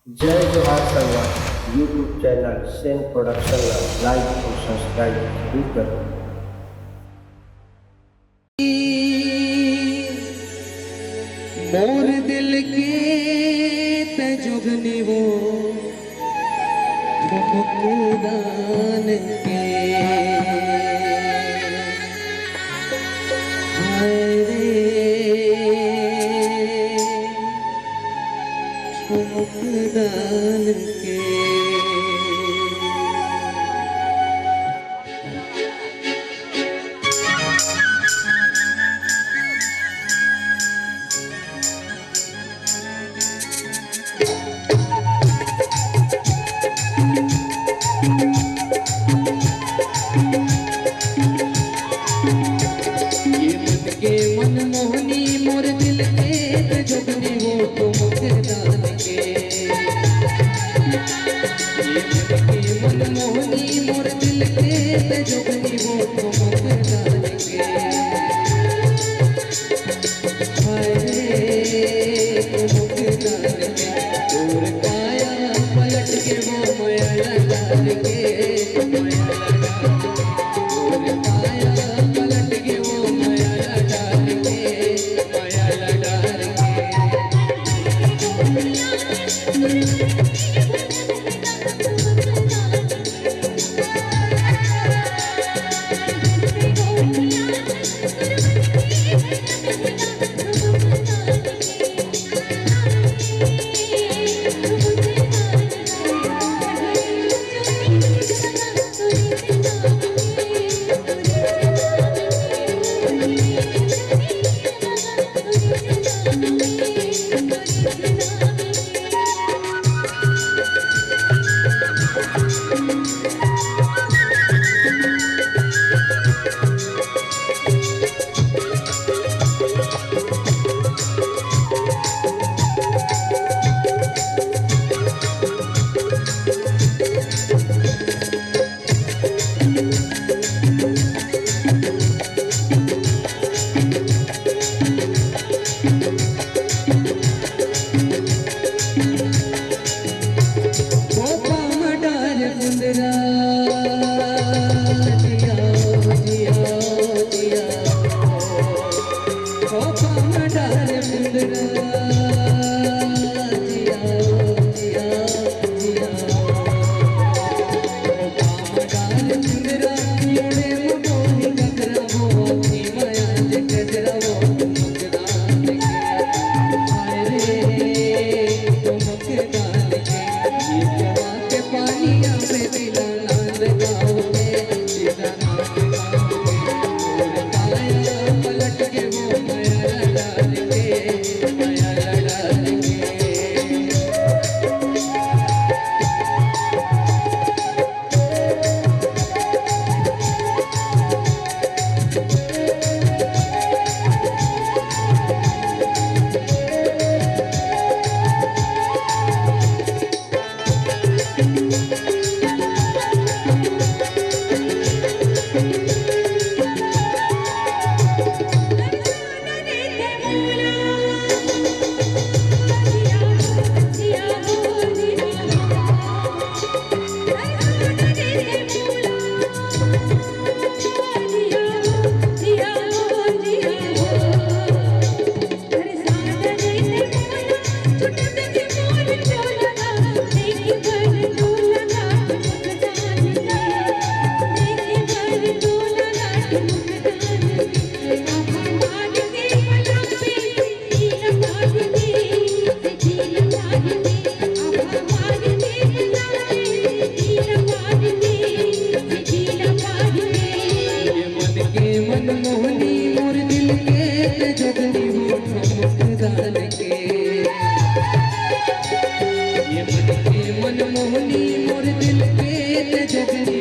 जय जोहार Sangwan YouTube channel Sen production like और सब्सक्राइब जरूर करें। मोर दिल के तजुगनी वो मुक्तान के हाय रे मुक्तान के मनमोहनी मोर दिल के तजुगनी वो तो मुक्तान के मनमोहनी मोर दिल के तजुगनी वो तो मुक्तान के हाय रे मुक्तान के दूर काया पलट के वो माया डाल के मनमोहनी मोर दिल के तजुगनी वो मुक्तान के ये मन के मनमोहनी मोर दिल के तजुगनी